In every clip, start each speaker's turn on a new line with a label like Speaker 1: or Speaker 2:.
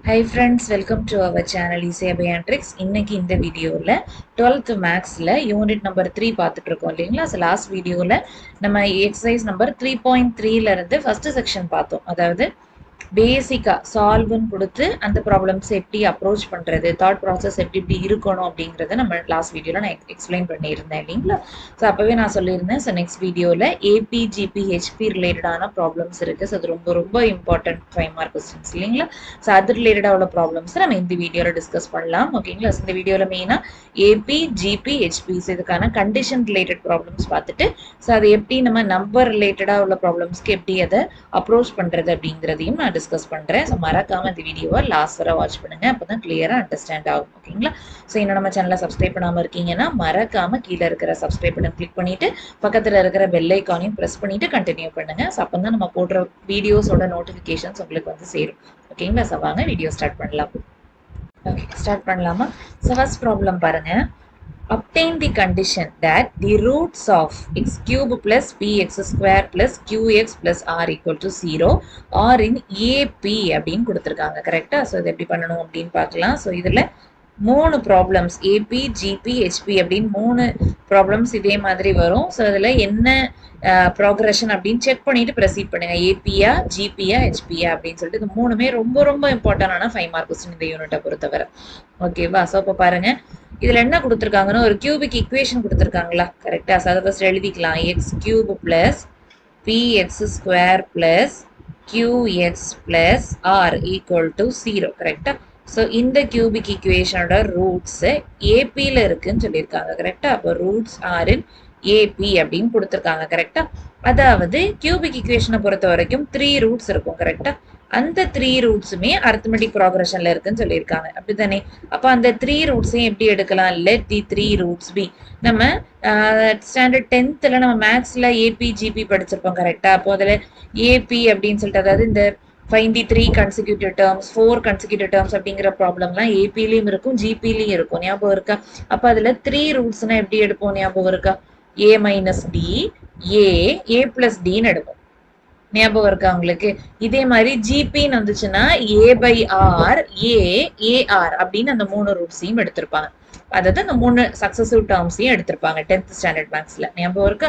Speaker 1: Hi friends, welcome to our channel Easy Biometrics. இன்னைக்கு இந்த வீடியோவில் 12th மேக்ஸில் யூனிட் நம்பர் 3 பார்த்துட்டு இருக்கோம் இல்லைங்களா. ஸோ லாஸ்ட் வீடியோவில் நம்ம எக்ஸசைஸ் நம்பர் 3.3ல இருந்து ஃபர்ஸ்ட் செக்ஷன் பார்த்தோம். அதாவது பேசிக்கா சால்வ்னு கொடுத்து அந்த ப்ராப்ளம்ஸ் எப்படி அப்ரோச் பண்றது, தாட் ப்ராசஸ் எப்படி எப்படி இருக்கணும் அப்படிங்கறத நம்ம லாஸ்ட் வீடியோல நான் எக்ஸ்பிளைன் பண்ணியிருந்தேன் இல்லைங்களா. ஸோ அப்பவே நான் சொல்லியிருந்தேன். ஸோ நெக்ஸ்ட் வீடியோல ஏபி ஜிபி ஹெச்பி ரிலேட்டடான ப்ராப்ளம்ஸ் இருக்கு. ஸோ அது ரொம்ப ரொம்ப இம்பார்ட்டன்ட் 5 மார்க் கொஸ்டின்ஸ் இல்லைங்களா. ஸோ அது ரிலேட்டடா உள்ள ப்ராப்ளம்ஸ் நம்ம இந்த வீடியோல டிஸ்கஸ் பண்ணலாம் ஓகேங்களா. இந்த வீடியோல மெயினா ஏபி ஜிபி ஹெச்பி இதுக்கான கண்டிஷன் ரிலேட்டட் ப்ராப்ளம்ஸ் பார்த்துட்டு ஸோ அது எப்படி நம்ம நம்பர் ரிலேட்டடா உள்ள ப்ராப்ளம்ஸ்க்கு எப்படி அதை அப்ரோச் பண்றது அப்படிங்கிறதையும் நான் டிஸ்கஸ் பண்றேன். ஸோ மறக்காம இந்த வீடியோவை லாஸ்ட் வரை வாட்ச் பண்ணுங்க, அப்பதான் கிளியரா அண்டர்ஸ்டாண்ட் ஆகும் ஓகேங்களா. ஸோ இன்னும் நம்ம சேனலை சப்ஸ்கிரைப் பண்ணாம இருக்கீங்கன்னா மறக்காம கீழே இருக்கிற சப்ஸ்கிரைப் பட்டன் கிளிக் பண்ணிட்டு பக்கத்துல இருக்கிற பெல் ஐக்கானையும் பிரஸ் பண்ணிட்டு கண்டினியூ பண்ணுங்க. ஸோ அப்பதான் நம்ம போடுற வீடியோஸோட நோட்டிபிகேஷன்ஸ் உங்களுக்கு வந்து சேரும் ஓகேங்களா. ஸோ வாங்க வீடியோ ஸ்டார்ட் பண்ணலாம். ஓகே ஸ்டார்ட் பண்ணலாமா. ஸோ ஃபர்ஸ்ட் ப்ராப்ளம் பாருங்க. Obtain the condition that the roots of x cube plus px square plus qx plus r equal to 0 are in AP அப்படின்னு கொடுத்துருக்காங்க கரெக்டா. ஸோ இது எப்படி பண்ணணும் அப்படின்னு பார்க்கலாம். ஸோ இதில் 3 ப்ராப்ளம்ஸ் ஏபி ஜிபி ஹெச்பி அப்படின்னு 3 ப்ராப்ளம்ஸ் இதே மாதிரி வரும். ஸோ அதில் என்ன ப்ராக்ரஷன் அப்படின்னு செக் பண்ணிட்டு ப்ரொசீட் பண்ணுங்க. ஏபியா ஜிபியா ஹெச்பியா அப்படின்னு சொல்லிட்டு இது 3மே ரொம்ப ரொம்ப இம்பார்ட்டன்டான 5 மார்க் கொஸ்டின் இந்த யூனிட்டை பொறுத்தவரை ஓகேவா. ஸோ இப்போ பாருங்க இதுல என்ன கொடுத்துருக்காங்கன்னா ஒரு கியூபிக் இக்குவேஷன் கொடுத்துருக்காங்களா கரெக்டா. ஸோ அதை ஃபர்ஸ்ட் எழுதிக்கலாம். X cube plus p x square plus q x plus r equal to 0 கரெக்டா. ஸோ இந்த கியூபிக் இக்குவேஷனோட ரூட்ஸ் ஏபியில் இருக்குன்னு சொல்லியிருக்காங்க கரெக்டா. அப்போ ரூட்ஸ் ஆர் இன் ஏபி அப்படின்னு கொடுத்துருக்காங்க கரெக்டா. அதாவது கியூபிக் இக்குவேஷனை பொறுத்த வரைக்கும் 3 ரூட்ஸ் இருக்கும் கரெக்டா. அந்த 3 ரூட்ஸுமே அரித்மெட்டிக் ப்ராக்ரஷன்ல இருக்குன்னு சொல்லியிருக்காங்க அப்படித்தானே. அப்போ அந்த 3 ரூட்ஸையும் எப்படி எடுக்கலாம். Let the 3 roots be. நம்ம ஸ்டாண்டர்ட் 10th நம்ம மேக்ஸ்ல ஏபி ஜிபி படிச்சிருப்போம் கரெக்டா. அப்போ அதில் ஏபி அப்படின்னு சொல்லிட்டு அதாவது இந்த find the 3 consecutive terms 4 consecutive terms அப்படிங்கிற ப்ராப்ளம்லாம் ஏபிலையும் இருக்கும் ஜிபிலையும் இருக்கும் ஞாபகம் இருக்கா. அப்ப அதுல 3 ரூட்ஸ்னா எப்படி எடுப்போம் ஞாபகம் இருக்கா. ஏ மைனஸ் டி ஏ பிளஸ் டின்னு எடுப்போம் ஞாபகம் இருக்கா உங்களுக்கு. இதே மாதிரி ஜிபின்னு வந்துச்சுன்னா ஏ பை ஆர் ஏஆர் அப்படின்னு அந்த 3 ரூட்ஸையும் எடுத்திருப்பாங்க. அதாவது அந்த 3 சக்சசிவ் டேர்ம்ஸையும் எடுத்திருப்பாங்க 10th ஸ்டாண்டர்ட் மேக்ஸ்ல ஞாபகம் இருக்கா.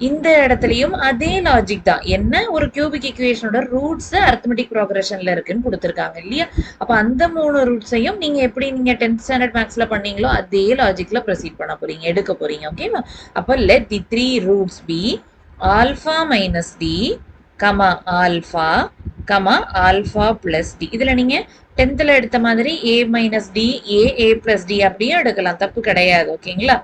Speaker 1: இந்த இடத்துலயும் அதே லாஜிக் தான். என்ன ஒரு கியூபிக் இக்குவேஷனோட ரூட்ஸ் அரித்மெட்டிக் ப்ராக்ரஷன்ல இருக்குன்னு கொடுத்துருக்காங்க இல்லையா. அப்ப அந்த 3 ரூட்ஸையும் நீங்க எப்படி நீங்க 10th ஸ்டாண்டர்ட் மேக்ஸ்ல பண்ணீங்களோ அதே லாஜிக்ல ப்ரொசீட் பண்ண போறீங்க எடுக்க போறீங்க ஓகேவா. அப்ப let the 3 roots be alpha minus d comma alpha comma alpha plus d. இதுல நீங்க 10th எடுத்த மாதிரி a minus d a plus d அப்படியே எடுக்கலாம், தப்பு கிடையாது ஓகேங்களா.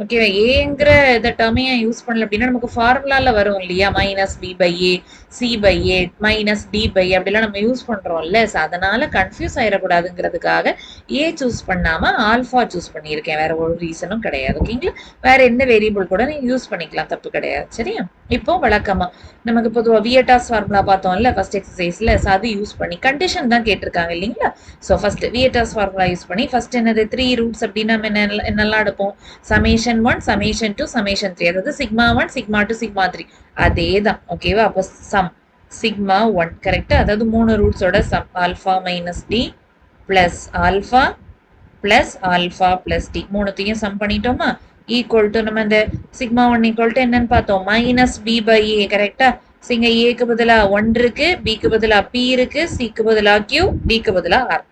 Speaker 1: ஓகேவா. ஏங்கிற இந்த டேர்மையை யூஸ் பண்ணல அப்படின்னா நமக்கு ஃபார்முலால வரும் இல்லையா. Minus B by a c by a minus D by அப்படிலாம் நம்ம யூஸ் பண்றோம்ல. ஸோ அதனால கன்ஃபியூஸ் ஆயிடக்கூடாதுங்கிறதுக்காக ஏ சூஸ் பண்ணாம ஆல்ஃபா சூஸ் பண்ணியிருக்கேன். வேற ஒரு ரீசனும் கிடையாது ஓகேங்களா. வேற எந்த வேரியபிள் கூட நீங்க யூஸ் பண்ணிக்கலாம், தப்பு கிடையாது சரியா. இப்போ வழக்கமா நமக்கு பொதுவாக வியட்டாஸ் ஃபார்முலா பார்த்தோம்ல ஃபர்ஸ்ட் எக்ஸசைஸ்ல. ஸோ அது யூஸ் பண்ணி கண்டிஷன் தான் கேட்டிருக்காங்க இல்லைங்களா. ஸோ ஃபர்ஸ்ட் வியட்டாஸ் ஃபார்முலா யூஸ் பண்ணி ஃபர்ஸ்ட் என்னது 3 ரூட்ஸ் அப்படின்னா நம்ம என்னெல்லாம் எடுப்போம். summation 1 summation 2 summation 3 அதாவது sigma 1 sigma 2 sigma 3 அதேதான் ஓகேவா. அப்போ sum sigma 1 கரெக்டா. அதாவது 3 ரூட்ஸோட sum alpha minus d plus alpha plus alpha plus d மூணுத்தையும் சம் பண்ணிட்டோமா. ஈக்குவல் டு நம்ம இந்த சிக்மா 1 ஈக்குவல் டு என்னன்னு பார்த்தோம் மைனஸ் பி பை ஏ கரெக்டா. இங்க ஏக்கு பதிலா 1 இருக்கு, பிக்கு பதிலா பி இருக்கு, சிக்கு பதிலா கியூ, டிக்கு பதிலா ஆர்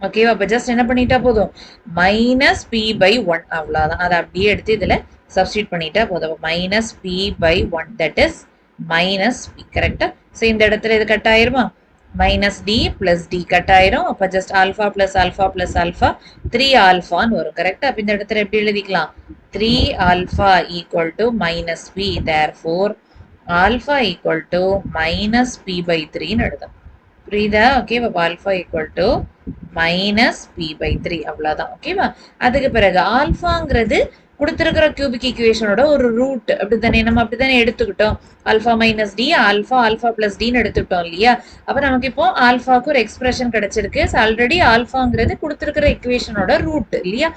Speaker 1: ஓகேவா. அப்ப ஜஸ்ட் என்ன பண்ணிட்டா போதும் மைனஸ் பி பை 1 அவ்வளவுதான். அதை அப்படியே எடுத்து இதுல சப்ஸ்டியூட் பண்ணிட்டா போதும். Minus B by 1 that is minus B கரெக்டா. ஸோ இந்த இடத்துல இது கட் ஆயிருமா. Minus D plus D cut ஆயிரும். அப்ப just alpha plus alpha plus alpha 3 ஆல்பான்னு வரும் கரெக்டா. அப்ப இந்த இடத்துல எப்படி எழுதிக்கலாம். 3 alpha equal to minus B therefore alpha equal to minus B by 3ன்னு எழுதும் புரியுதா. ஓகேவா. Alpha equal to minus B by 3 அவ்வளவுதான் ஓகேவா. அதுக்கு பிறகு ஆல்பாங்கிறது கொடுத்திருக்கிற கியூபிக் ஈக்குவேஷனோட ஒரு ரூட் அப்படித்தானே நம்ம அப்படித்தானே எடுத்துக்கிட்டோம். Alpha minus D alpha alpha plus டின்னு எடுத்துக்கிட்டோம் இல்லையா. அப்ப நமக்கு இப்போ ஆல்பாக்கு ஒரு எக்ஸ்பிரஷன் கிடைச்சிருக்கு. ஆல்ரெடி ஆல்பாங்கிறது கொடுத்திருக்கிற ஈக்குவேஷனோட ரூட் இல்லையா.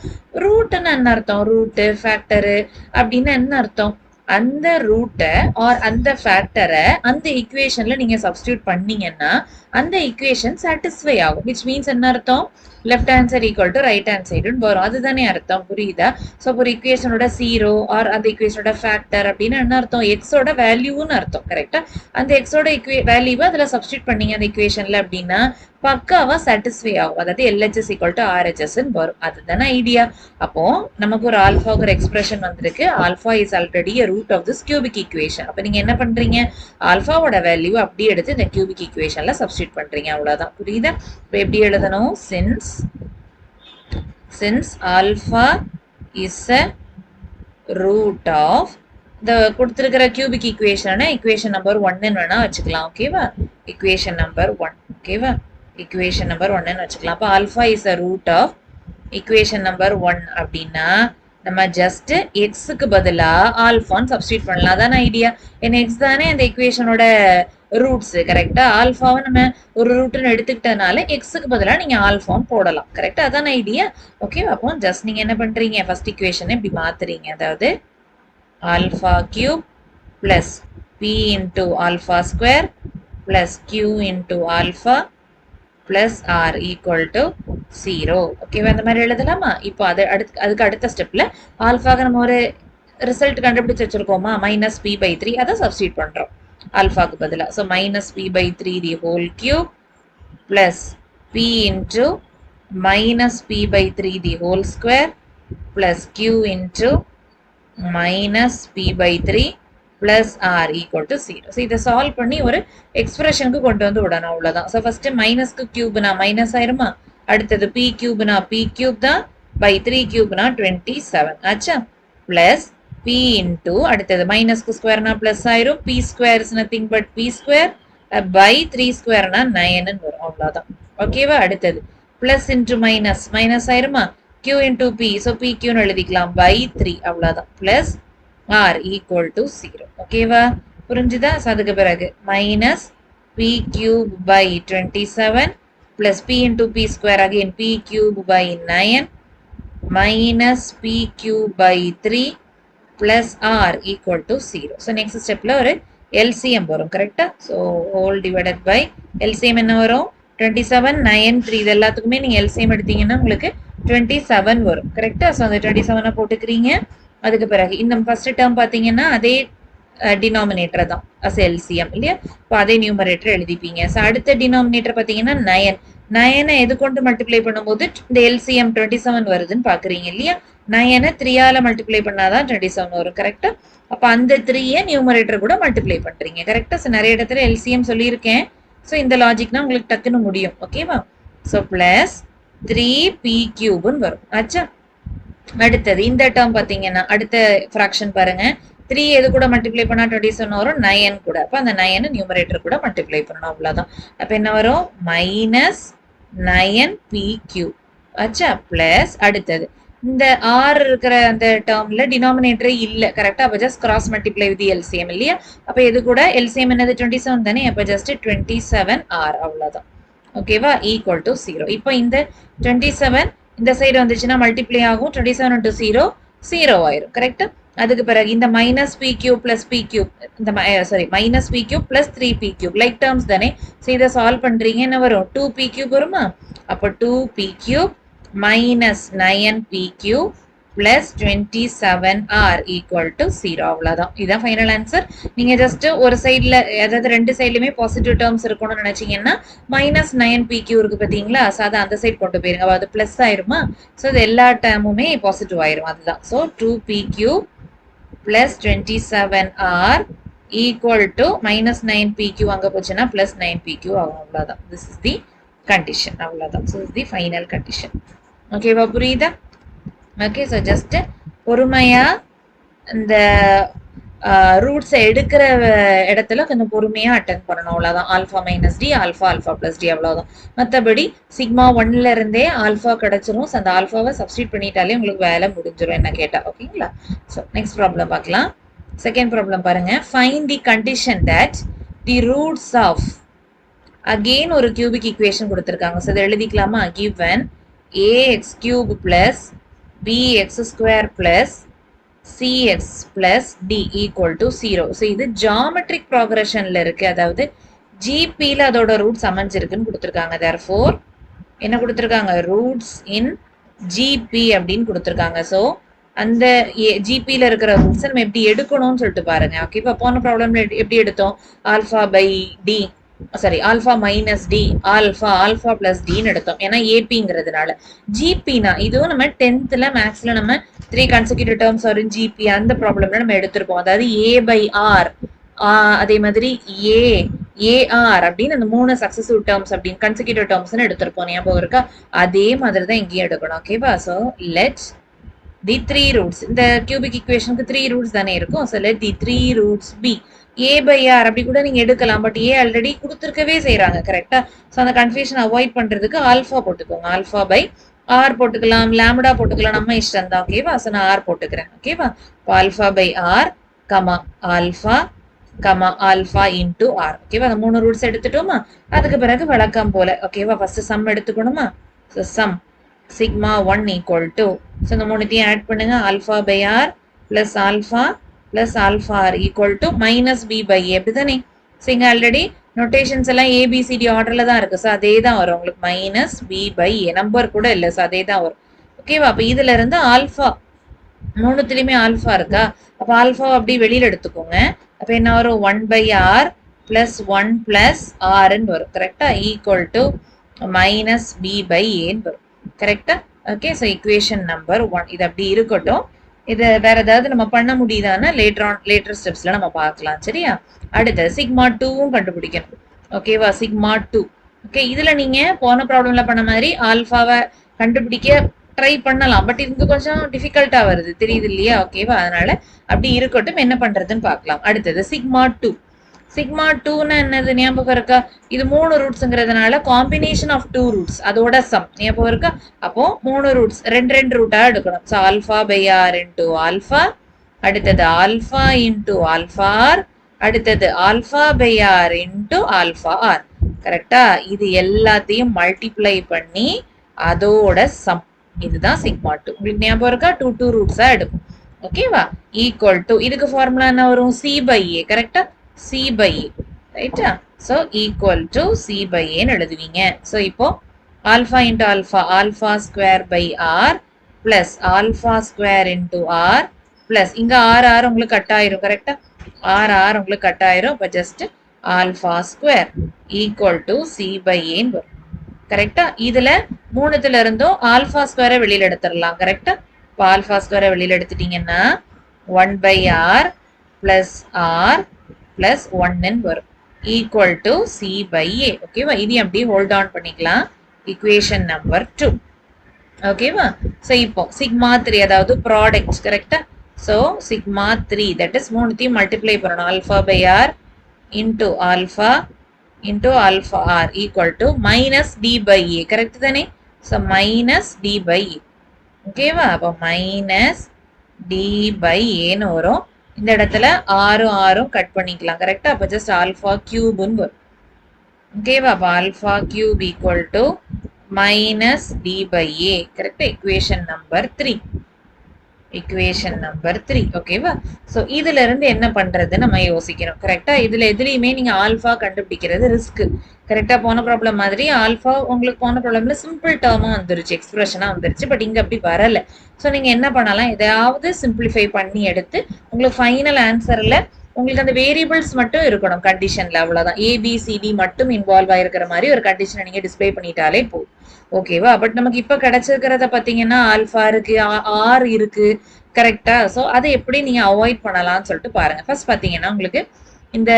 Speaker 1: ரூட்னு என்ன அர்த்தம். ரூட் ஃபேக்டரு அப்படின்னு என்ன அர்த்தம். அந்த ரூட்டை ஆர் அந்த ஃபேக்டரை அந்த ஈக்குவேஷன்ல நீங்க சப்ஸ்டியூட் பண்ணீங்கன்னா அந்த ஈக்குவேஷன் சாட்டிஸ்ஃபை ஆகும். விச் மீன்ஸ் என்ன அர்த்தம்? Left hand side equal to right hand சைடுன்னு வரும். அதுதானே அர்த்தம், புரியுதா? ஸோ ஒரு ஈக்குவேஷனோட ஜீரோ ஆர் அந்த ஈக்குவேஷனோட ஃபேக்டர் அப்படின்னு என்ன அர்த்தம்? எக்ஸோட வேல்யூன்னு அர்த்தம். கரெக்டா? அந்த எக்ஸோட வேல்யூவை அதுல சப்ஸ்டியூட் பண்ணீங்க அந்த ஈக்குவேஷன்ல அப்படின்னா பக்காவா சாட்டிஸ்ஃபை ஆகும். அதாவது LHS ஈக்குவல் டு RHS வரும். அதுதானே ஐடியா. அப்போ நமக்கு ஒரு ஆல்ஃபாவுக்கு ஒரு எக்ஸ்பிரஷன் வந்திருக்கு. Alpha is already a root of this cubic equation. அப்ப நீங்க என்ன பண்றீங்க? ஆல்ஃபாவோட வேல்யூ அப்படியே எடுத்து இந்த கியூபிக் ஈக்குவேஷன்ல சப்ஸ்டியூட் பண்றீங்க. அவ்வளவுதான். புரியுதா? இப்போ எப்படி எழுதணும்? since alpha is a root of இந்த கொடுத்திருக்கிற கியூபிக் ஈக்குவேஷனை ஈக்குவேஷன் நம்பர் 1 வேணா வச்சுக்கலாம். ஓகேவா? Equation number 1. ஓகேவா? ஈக்குவேஷன் நம்பர் 1 வச்சுக்கலாம். அப்போ alpha is a root of equation number 1 அப்படின்னா நம்ம ஜஸ்ட் எக்ஸுக்கு பதிலா ஆல்ஃபான்னு சப்ஸ்டியூட் பண்ணலாம். அதான ஐடியா. ஏன்னா எக்ஸ் தானே அந்த ஈக்குவேஷனோட ரூட்ஸ். கரெக்டா? ஆல்ஃபாவை நம்ம ஒரு ரூட்னு எடுத்துக்கிட்டனால எக்ஸுக்கு பதிலா நீங்க ஆல்ஃபான்னு போடலாம். கரெக்டா? அதான ஐடியா. ஓகே, அப்போ ஜஸ்ட் நீங்க என்ன பண்றீங்க? ஃபர்ஸ்ட் ஈக்குவேஷனை இப்படி மாத்துறீங்க. அதாவது alpha cube plus p into alpha square plus q into alpha plus r equal to 0. ஓகேவா? இந்த மாதிரி எழுதலாமா? இப்போ அதுக்கு அடுத்த ஸ்டெப்ல ஆல்ஃபாக்கு நம்ம ஒரு ரிசல்ட் கண்டுபிடிச்சு வச்சிருக்கோமா? -p/3 அதை சப்ஸ்டியூட் பண்றோம் ஆல்ஃபாக்கு பதிலா. So -p/3 the whole cube plus p into -p/3 the whole square plus q into -p/3 plus r equal to 0. So இதை சால்வ் பண்ணி ஒரு எக்ஸ்பிரஷனுக்கு கொண்டு வந்து விடணும். அவ்வளவுதான். ஸோ ஃபர்ஸ்ட் மைனஸ்க்கு கியூப்னா மைனஸ் ஆயிருமா? அடுத்தது p கியூப்னா p கியூப் தான், பை 3 கியூப்னா 27 ஆச்சா? பிளஸ் p இன்டூ அடுத்தது மைனஸ்க்கு ஸ்கொயர்னா பிளஸ் ஆயிரும். p square is nothing but p square by 3 ஸ்கொயர்னா 9 வரும். அவ்வளவுதான். ஓகேவா? அடுத்தது பிளஸ் இன்டூ மைனஸ் மைனஸ் ஆயிருமா? q into p, so p q எழுதிக்கலாம் by 3 அவ்வளவுதான். plus r equal to 0. ஓகேவா? புரிஞ்சுதா? அதுக்கு பிறகு minus p cube by 27 plus p into p square again p cube by 9 minus p cube by 3 plus r equal to 0. So next stepல ஒரு LCM வரும். கரெக்டா? so whole divided by LCM என்ன வரும்? 27 9 3 இது எல்லாத்துக்குமே நீங்க LCM எடுத்தீங்கன்னா உங்களுக்கு 27 வரும். கரெக்டா? ஸோ அந்த 27 போட்டுக்கிறீங்க. அதுக்கு பிறகு இந்த ஃபர்ஸ்ட் டேர்ம் பார்த்தீங்கன்னா அதே டினாமினேட்டர் தான் அஸ் எல்சிஎம் இல்லையா? இப்போ அதே நியூமரேட்டர் எழுதிப்பீங்க. ஸோ அடுத்த டினாமினேட்டர் பார்த்தீங்கன்னா 9 9 எது கொண்டு மல்டிப்ளை பண்ணும்போது இந்த எல்சிஎம் 27 வருதுன்னு பாக்குறீங்க இல்லையா? 9 3ஆல மல்டிப்ளை பண்ணாதான் 27 வரும். கரெக்டா? அப்ப அந்த 3 நியூமரேட்டர் கூட மல்டிப்ளை பண்றீங்க. கரெக்டா? ஸோ நிறைய இடத்துல எல்சிஎம் சொல்லியிருக்கேன். ஸோ இந்த லாஜிக்னா உங்களுக்கு டக்குன்னு முடியும். ஓகேவா? ஸோ பிளஸ் 3p கியூப்னு வரும். ஆச்சா? அடுத்தது இந்த டேர்ம் பாத்தீங்கன்னா அடுத்த ஃபிராக்ஷன் பாருங்க. 3 எது கூட மல்டிப்ளை பண்ணா 27 வரும்? 9 கூட. அப்ப அந்த 9 நியூமரேட்டர் கூட மல்டிப்ளை பண்ணணும். அவ்வளவுதான். அப்ப என்ன வரும்? Minus 9p cube. ஆச்சா? பிளஸ் அடுத்தது இந்த r இருக்கிற அந்த டேர்ம்ல டினாமினேட்டரே இல்ல. கரெக்டா? அப்ப just cross multiply with LCM இல்லையா? அப்ப இது கூட எல்சிஎம் என்னது? 27 தானே? அப்ப ஜஸ்ட் 27r அவ்வளவுதான். ஓகேவா? Equal to 0. இப்போ இந்த 27 இந்த சைடு வந்துச்சுன்னா மல்டிப்ளை ஆகும். 27 into 0 0 ஆயிரும். கரெக்டா? அதுக்கு பிறகு இந்த minus P cube plus P cube இந்த sorry minus P cube plus 3p cube like terms தானே? ஸோ இதை சால்வ் பண்றீங்க. என்ன வரும்? 2p கியூப் வருமா? அப்போ 2p cube minus 9p cube plus 27r equal to 0. அவ்வளவுதான். இதுதான் ஃபைனல் ஆன்சர். நீங்க ஜஸ்ட் ஒரு சைட்ல அதாவது ரெண்டு சைட்லயுமே பாசிட்டிவ் டேர்ம்ஸ் இருக்கணும்னு நினைச்சீங்கன்னா மைனஸ் 9p கியூ இருக்கு பாத்தீங்களா? ஸோ அதை அந்த சைட் கொண்டு போயிருங்க. அது பிளஸ் ஆயிருமா? ஸோ இது எல்லா டேர்முமே பாசிட்டிவ் ஆயிரும். அதுதான். So 2p Q plus 27r equal to minus 9p Q அங்க போச்சுன்னா பிளஸ் 9p கியூ ஆகும். அவ்வளவுதான். This is the condition. அவ்வளவுதான். So is the final condition. ஓகேவா? புரியுதா? ஓகே. ஸோ ஜஸ்ட் பொறுமையா இந்த ரூட்ஸை எடுக்கிற இடத்துல கொஞ்சம் பொறுமையா அட்டன் பண்ணணும். அவ்வளவுதான். Alpha minus D alpha alpha plus d அவ்வளவுதான். மற்றபடி சிக்மா 1ல இருந்தே ஆல்ஃபா கிடைச்சிரும். அந்த ஆல்ஃபாவை சப்ஸ்டியூட் பண்ணிட்டாலே உங்களுக்கு வேலை முடிஞ்சிடும் என்ன கேட்டா. ஓகேங்களா? ஸோ நெக்ஸ்ட் ப்ராப்ளம் பார்க்கலாம். செகண்ட் ப்ராப்ளம் பாருங்க. Find the condition that the roots of again ஒரு கியூபிக் ஈக்குவேஷன் கொடுத்துருக்காங்க. ஸோ இதை எழுதிக்கலாமா? given ax cube plus bx square plus cx plus d equal to 0. So இது ஜாமெட்ரிக் ப்ராக்ரஷன்ல இருக்கு, அதாவது ஜிபியில் அதோட ரூட்ஸ் அமைஞ்சிருக்குன்னு கொடுத்துருக்காங்க. therefore என்ன கொடுத்துருக்காங்க, ரூட்ஸ் இன் ஜிபி அப்படின்னு கொடுத்துருக்காங்க. ஸோ அந்த ஜிபியில் இருக்கிற ரூட்ஸ் நம்ம எப்படி எடுக்கணும்னு சொல்லிட்டு பாருங்க. ஓகே, இப்போ போன ப்ராப்ளம்ல எப்படி எடுத்தோம், alpha by D, sorry alpha minus D, alpha plus டின்னு எடுத்தோம். ஏன்னா ஏபிங்கிறதுனால. ஜிபினா இதுவும் நம்ம 10th மேக்ஸ்ல நம்ம 3 கன்சிக்யூட்டிவ் டேர்ம்ஸ் வரும் ஜிபி, அந்த ப்ராப்ளம்ல நம்ம எடுத்திருப்போம். அதாவது ஏ பை ஆர், அதே மாதிரி ஏஆர் அப்படின்னு அந்த 3 சக்சசிவ் டேர்ம்ஸ் அப்படின்னு கன்சிக்யூட்டிவ் டேர்ம்ஸ்னு எடுத்திருப்போம். ஞாபகம் இருக்கா? அதே மாதிரி தான் இங்கேயும் எடுக்கணும். ஓகேவா? ஸோ லெட் தி 3 ரூட்ஸ், இந்த கியூபிக் ஈக்குவேஷனுக்கு 3 ரூட்ஸ் தானே இருக்கும். So let the 3 roots be a by r அப்படி கூட நீங்க எடுக்கலாம். பட் ஏ ஆல்ரெடி கொடுத்துருக்கவே செய்யறாங்க. கரெக்டா? ஸோ அந்த கன்ஃபியூஷன் அவாய்ட் பண்றதுக்கு ஆல்ஃபா போட்டுக்கோங்க. ஆல்ஃபா பை ஆர் போட்டுக்கலாம், லாம்டா போட்டுக்கலாம், நம்ம இஷ்டம் தான். ஓகேவா? ஸோ நான் ஆர் போட்டுக்கிறேன். ஓகேவா? இப்போ alpha by r comma alpha comma alpha into r. ஓகேவா? அந்த 3 ரூட்ஸ் எடுத்துட்டோமா? அதுக்கு பிறகு வழக்கம் போல. ஓகேவா? ஃபர்ஸ்ட் சம் எடுத்துக்கணுமா? So sum sigma 1 equal to, so இந்த 3த்தையும் ஆட் பண்ணுங்க. Alpha by R plus alpha plus alpha R equal to minus B by A. அப்படிதானே? ஸோ இங்கே ஆல்ரெடி நோட்டேஷன்ஸ் எல்லாம் ஏபிசிடி ஆர்டர்ல தான் இருக்கு. ஸோ அதே தான் வரும் உங்களுக்கு, minus B by a. Number கூட இல்லை, ஸோ அதே தான் வரும். ஓகேவா? அப்போ இதுல இருந்து ஆல்ஃபா 3த்துலயுமே ஆல்ஃபா இருக்கா? அப்போ ஆல்ஃபா அப்படி வெளியில எடுத்துக்கோங்க. அப்போ என்ன வரும், 1 பை ஆர் பிளஸ் 1 பிளஸ் ஆர்ன்னு வரும். கரெக்டா? Equal to minus B by ஏன்னு வரும். கரெக்டா? ஓகே, ஸோ இக்குவேஷன் நம்பர் 1 இது அப்படி இருக்கட்டும். இது வேற ஏதாவது நம்ம பண்ண முடியுதானா லேட்டர் ஸ்டெப்ஸ்ல நம்ம பார்க்கலாம். சரியா? அடுத்து சிக்மா 2வும் கண்டுபிடிக்கணும். ஓகேவா? சிக்மா 2. ஓகே, இதுல நீங்க போன ப்ராப்ளம்ல பண்ண மாதிரி ஆல்ஃபாவை கண்டுபிடிக்க ட்ரை பண்ணலாம். பட் இது கொஞ்சம் டிஃபிகல்ட்டா வருது, தெரியுது இல்லையா? ஓகேவா? அதனால அப்படி இருக்கட்டும், என்ன பண்றதுன்னு பார்க்கலாம். அடுத்தது சிக்மா 2. சிக்மா 2ன்னா என்னது ஞாபகம் இருக்கா? இது 3 ரூட்ஸ்ங்கிறதுனால காம்பினேஷன் ஆஃப் 2 ரூட்ஸ், அதோட சம் ஞாபகம் இருக்கா? அப்போ 3 ரூட்ஸ் 2 ரூட்டா எடுக்கணும். So alpha by R into alpha, அடுத்தது ஆல்ஃபா இன்டூ ஆல்ஃபா ஆர், அடுத்தது alpha by R into alpha r. கரெக்டா? இது எல்லாத்தையும் மல்டிப்ளை பண்ணி அதோட சம், இதுதான் சிக்மா 2. உங்களுக்கு ஞாபகம் இருக்கா? 2 ரூட்ஸா எடுக்கும். ஓகேவா? ஈக்குவல் டு, இதுக்கு ஃபார்முலா என்ன வரும், சி பை ஏ. கரெக்டா? C by a. ரைட்டா? So equal to C by ஏன்னு எழுதுவீங்க. ஸோ இப்போ alpha into alpha, alpha square by R plus alpha square into r plus இங்க ஆர் ஆர் உங்களுக்கு கட் ஆயிரும். கரெக்டா? ஆர் ஆர் உங்களுக்கு கட் ஆயிரும். இப்போ just alpha square equal to C by ஏன்னு வரும். கரெக்டா? இதுல 3த்துல இருந்தும் ஆல்ஃபா ஸ்கொயரை வெளியில எடுத்துடலாம். கரெக்டா? இப்போ ஆல்ஃபா ஸ்கொயரை வெளியில எடுத்துட்டீங்கன்னா 1 by R plus R plus 1 வரும். Equal to C by A. ஓகேவா? இது அப்படியே ஹோல்ட் ஆன் பண்ணிக்கலாம். Equation number 2. ஓகேவா? ஸோ இப்போ சிக்மா 3, அதாவது ப்ராடக்ட். கரெக்டா? ஸோ சிக்மா 3 தட் இஸ் 3த்தையும் மல்டிப்ளை பண்ணணும். Alpha by R into alpha into alpha R equal to minus D by A. Correct தானே? So minus D by A. ஓகேவா? அப்போ மைனஸ் டி பை ஏன்னு வரும். இந்த இடத்துல ஆரும் கட் பண்ணிக்கலாம். கரெக்டா? அப்போ ஜஸ்ட் ஆல்ஃபா கியூப்னு வரும். ஓகேவா? அப்போ alpha cube equal to minus D by ஏ. கரெக்டா? Equation number 3. Equation number 3. ஓகேவா? ஸோ இதுல இருந்து என்ன பண்றது நம்ம யோசிக்கணும். கரெக்டா? இதுல எதுலையுமே நீங்க ஆல்ஃபா கண்டுபிடிக்கிறது ரிஸ்க். கரெக்டா? போன ப்ராப்ளம் மாதிரி ஆல்ஃபா உங்களுக்கு போன ப்ராப்ளம்ல சிம்பிள் டேர்மா வந்துருச்சு, எக்ஸ்பிரஷனா வந்துருச்சு. பட் இங்க அப்படி வரல. ஸோ நீங்க என்ன பண்ணலாம், எதையாவது சிம்பிளிஃபை பண்ணி எடுத்து உங்களுக்கு ஃபைனல் ஆன்சர்ல உங்களுக்கு அந்த வேரியபிள்ஸ் மட்டும் இருக்கணும் கண்டிஷன்ல. அவ்வளவுதான். ஏபிசிடி மட்டும் இன்வால்வ் ஆயிருக்கிற மாதிரி ஒரு கண்டிஷனை நீங்க டிஸ்பிளே பண்ணிட்டாலே போதும். ஓகேவா? பட் நமக்கு இப்ப கிடைச்சிருக்கிறத பாத்தீங்கன்னா ஆல்ஃபா இருக்கு, ஆர் இருக்கு. கரெக்டா? ஸோ அதை எப்படி நீங்க அவாய்ட் பண்ணலாம்னு சொல்லிட்டு பாருங்க. ஃபர்ஸ்ட் பாத்தீங்கன்னா உங்களுக்கு இந்த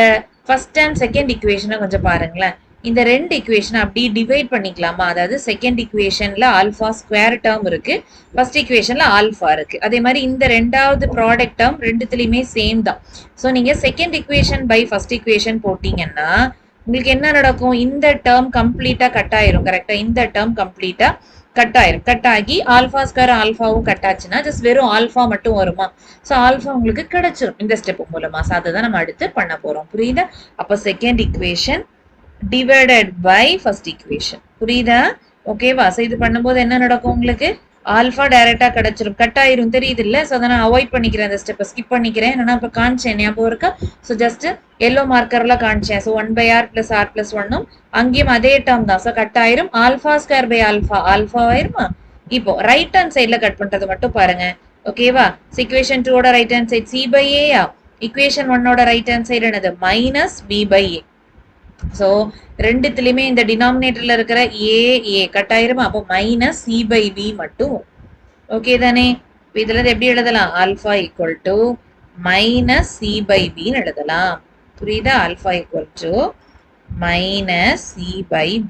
Speaker 1: ஃபர்ஸ்ட் அண்ட் செகண்ட் இக்குவேஷனை கொஞ்சம் பாருங்களேன். இந்த 2 இக்குவேஷனை அப்படி டிவைட் பண்ணிக்கலாமா? அதாவது செகண்ட் இக்குவேஷன்ல ஆல்ஃபா ஸ்கொயர் டேர்ம் இருக்கு, ஃபர்ஸ்ட் இக்குவேஷன்ல ஆல்ஃபா இருக்கு. அதே மாதிரி இந்த 2வது ப்ராடக்ட் டேர்ம் 2த்துலயுமே சேம் தான். ஸோ நீங்க second equation by first equation போட்டீங்கன்னா உங்களுக்கு என்ன நடக்கும், இந்த டேர்ம் கம்ப்ளீட்டா கட் ஆயிரும். கரெக்டா? இந்த டேர்ம் கம்ப்ளீட்டா கட் ஆயிரும். கட் ஆகி ஆல்ஃபா ஸ்கொயர் ஆல்ஃபாவும் கட் ஆச்சுன்னா ஜஸ்ட் வெறும் ஆல்ஃபா மட்டும் வருமா? ஸோ ஆல்ஃபா உங்களுக்கு கிடைச்சிரும் இந்த ஸ்டெப் மூலமா. ஸோ அதுதான் நம்ம அடுத்து பண்ண போறோம். புரியுதா? அப்போ second equation divided by first equation. புரியுதா? ஓகேவா? ஸோ இது பண்ணும்போது என்ன நடக்கும் உங்களுக்கு, ஆல்ஃபா டைரக்டா கிடைச்சிரும், கட் ஆயிரும் தெரியுது இல்ல. ஸோ அதை நான் அவாய்ட் பண்ணிக்கிறேன், அந்த ஸ்டெப்பை ஸ்கிப் பண்ணிக்கிறேன். என்னன்னா இப்போ காமிச்சேன் ஞாபகம் இருக்கா. ஸோ ஜஸ்ட் எல்லோ மார்க்கர்ல காமிச்சேன். ஸோ 1/r + r + 1 அங்கேயும் அதே டேர்ம் தான். ஸோ கட் ஆயிரும். Alpha square by alpha alpha ஆயிருமா. இப்போ ரைட் ஹேண்ட் சைட்ல கட் பண்றது மட்டும் பாருங்க. ஓகேவா. ஈக்குவேஷன் 2 ஓட right hand side c/a, equation 1 ஓட ரைட் ஹேண்ட் சைடு என்னது -b/a. ஸோ ரெண்டுத்துலயுமே இந்த டினாமினேட்டர்ல இருக்கிற ஏ கட் ஆயிருமா. அப்போ -c/b மட்டும். ஓகே தானே. இதுல இருந்து எப்படி எழுதலாம், ஆல்ஃபா ஈக்குவல் டு -c/b எழுதலாம். புரியுதா. Alpha equal to -c/b.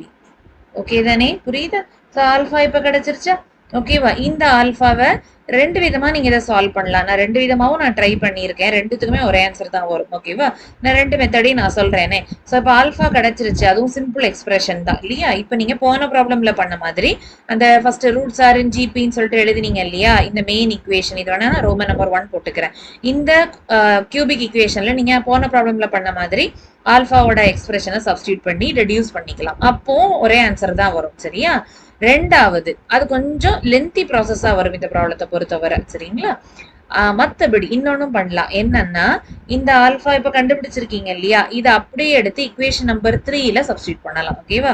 Speaker 1: Okay தானே, புரியுதா. ஸோ ஆல்ஃபா இப்ப கிடைச்சிருச்சா. ஓகேவா. இந்த ஆல்ஃபாவை ரெண்டு விதமா நீங்க இதை சால்வ் பண்ணலாம். நான் ரெண்டு விதமாவும் நான் ட்ரை பண்ணியிருக்கேன். ரெண்டுத்துக்குமே ஒரே ஆன்சர் தான் வரும். ஓகேவா. நான் ரெண்டு மெத்தடையும் நான் சொல்றேனே. ஸோ இப்போ ஆல்ஃபா கிடைச்சிருச்சு, அதுவும் சிம்பிள் எக்ஸ்பிரஷன் தான் இல்லையா. இப்போ நீங்க போன ப்ராப்ளம்ல பண்ண மாதிரி அந்த ஃபர்ஸ்ட் ரூட்ஸ் ஆர் இன் ஜிபின்னு சொல்லிட்டு எழுதினீங்க இல்லையா. இந்த மெயின் ஈக்குவேஷன் இது வேணா நான் ரோமன் நம்பர் 1 போட்டுக்கிறேன். இந்த கியூபிக் ஈக்குவேஷன்ல நீங்க போன ப்ராப்ளம்ல பண்ண மாதிரி ஆல்ஃபாவோட எக்ஸ்பிரஷனை சப்ஸ்டியூட் பண்ணி ரெடியூஸ் பண்ணிக்கலாம். அப்போ ஒரே ஆன்சர் தான் வரும். சரியா. ரெண்டாவது அது கொஞ்சம் லென்த்தி ப்ராசஸா வரும் இந்த ப்ராப்ளத்தை பொறுத்தவரை. சரிங்களா. மத்தபடி இன்னொன்னும் பண்ணலாம். என்னன்னா இந்த ஆல்ஃபா இப்ப கண்டுபிடிச்சிருக்கீங்க இல்லையா, இதை அப்படியே எடுத்து ஈக்குவேஷன் நம்பர் 3ல சப்ஸ்டியூட் பண்ணலாம். ஓகேவா.